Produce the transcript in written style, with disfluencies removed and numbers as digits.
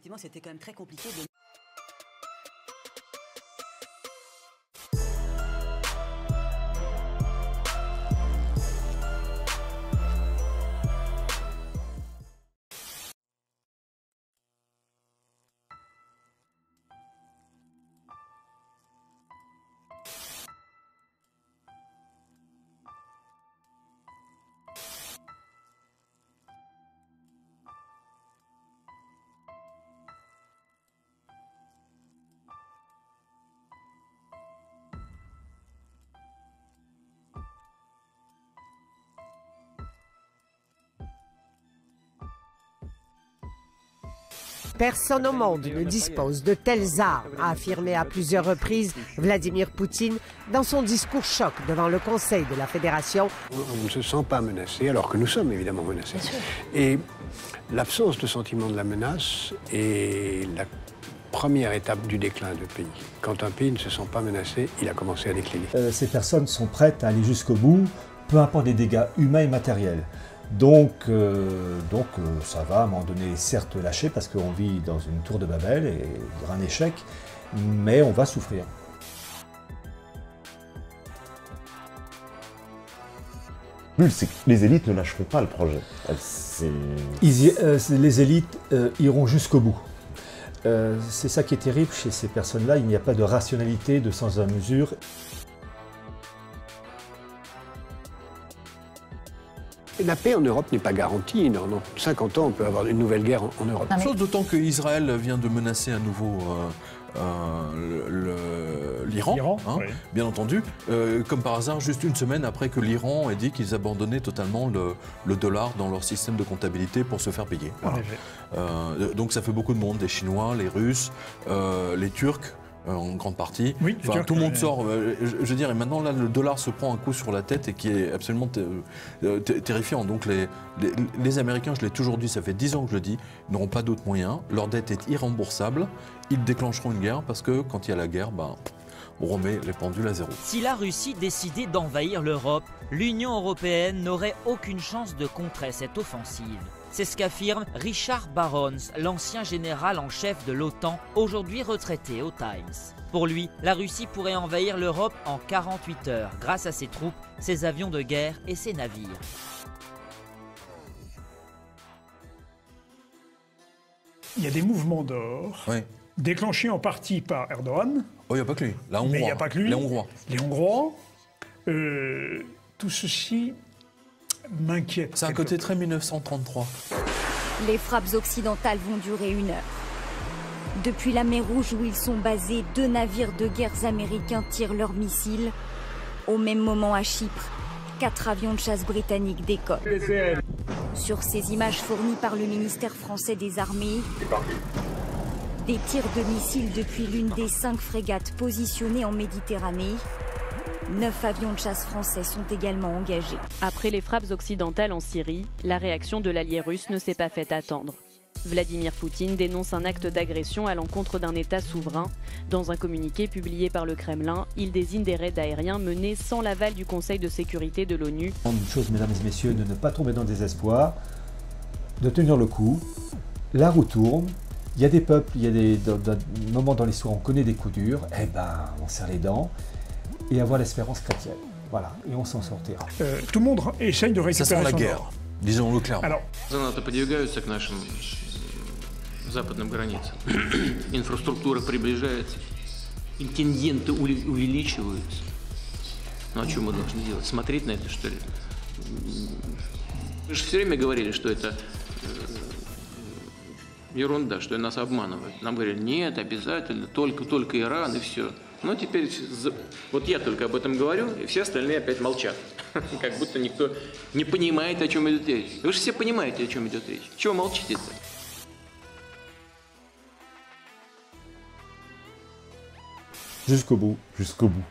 effectivement, c'était quand même très compliqué de... Personne au monde ne dispose de telles armes, a affirmé à plusieurs reprises Vladimir Poutine dans son discours choc devant le Conseil de la Fédération. On ne se sent pas menacé, alors que nous sommes évidemment menacés. Et l'absence de sentiment de la menace est la première étape du déclin du pays. Quand un pays ne se sent pas menacé, il a commencé à décliner. Ces personnes sont prêtes à aller jusqu'au bout, peu importe les dégâts humains et matériels. Donc ça va à un moment donné certes lâcher parce qu'on vit dans une tour de Babel et il y aura un échec, mais on va souffrir. Les élites ne lâcheront pas le projet. Les élites iront jusqu'au bout. C'est ça qui est terrible chez ces personnes-là, il n'y a pas de rationalité, de sens à mesure. La paix en Europe n'est pas garantie. Dans 50 ans, on peut avoir une nouvelle guerre en Europe. Chose d'autant que Israël vient de menacer à nouveau l'Iran, hein, oui. Bien entendu, comme par hasard, juste une semaine après que l'Iran ait dit qu'ils abandonnaient totalement le dollar dans leur système de comptabilité pour se faire payer. Voilà. Donc ça fait beaucoup de monde, les Chinois, les Russes, les Turcs, en grande partie. Oui, enfin, tout le monde sort. Je veux dire, et maintenant, là, le dollar se prend un coup sur la tête et qui est absolument terrifiant. Donc, les Américains, je l'ai toujours dit, ça fait 10 ans que je le dis, n'auront pas d'autres moyens. Leur dette est irremboursable. Ils déclencheront une guerre parce que quand il y a la guerre, on remet les pendules à zéro. Si la Russie décidait d'envahir l'Europe, l'Union européenne n'aurait aucune chance de contrer cette offensive. C'est ce qu'affirme Richard Barons, l'ancien général en chef de l'OTAN, aujourd'hui retraité au Times. Pour lui, la Russie pourrait envahir l'Europe en 48 heures grâce à ses troupes, ses avions de guerre et ses navires. Il y a des mouvements d'or, oui, déclenchés en partie par Erdogan. Oh, il n'y a pas que lui. Mais il n'y a pas que lui. Les Hongrois. Les Hongrois. Tout ceci m'inquiète. C'est un côté très 1933. Les frappes occidentales vont durer 1 heure. Depuis la mer Rouge où ils sont basés, 2 navires de guerre américains tirent leurs missiles. Au même moment à Chypre, 4 avions de chasse britanniques décollent. Sur ces images fournies par le ministère français des Armées, des tirs de missiles depuis l'une des 5 frégates positionnées en Méditerranée. 9 avions de chasse français sont également engagés. Après les frappes occidentales en Syrie, la réaction de l'allié russe ne s'est pas fait attendre. Vladimir Poutine dénonce un acte d'agression à l'encontre d'un État souverain. Dans un communiqué publié par le Kremlin, il désigne des raids aériens menés sans l'aval du Conseil de sécurité de l'ONU. Une chose, mesdames et messieurs, de ne pas tomber dans le désespoir, de tenir le coup. La roue tourne. Il y a des peuples, il y a des moments dans l'histoire où on connaît des coups durs. Eh ben, on serre les dents. Et avoir l'espérance chrétienne. Voilà, et on s'en sortira. Tout le monde essaye de récupérer ça sent la son guerre, disons-le clairement. Alors, НАТО подвигаются к нашим западным границам. Инфраструктура приближается, интенденты увеличиваются. Ну а что мы должны делать? Смотреть на это, что ли? Вы же все время говорили, что это ерунда, что нас обманывают. Нам говорили, нет, обязательно, только Иран и все. Но теперь, вот я только об этом говорю, и все остальные опять молчат. Как будто никто не понимает, о чем идет речь. Вы же все понимаете, о чем идет речь. Чего молчите-то? Jusqu'au bout. Jusqu'au bout.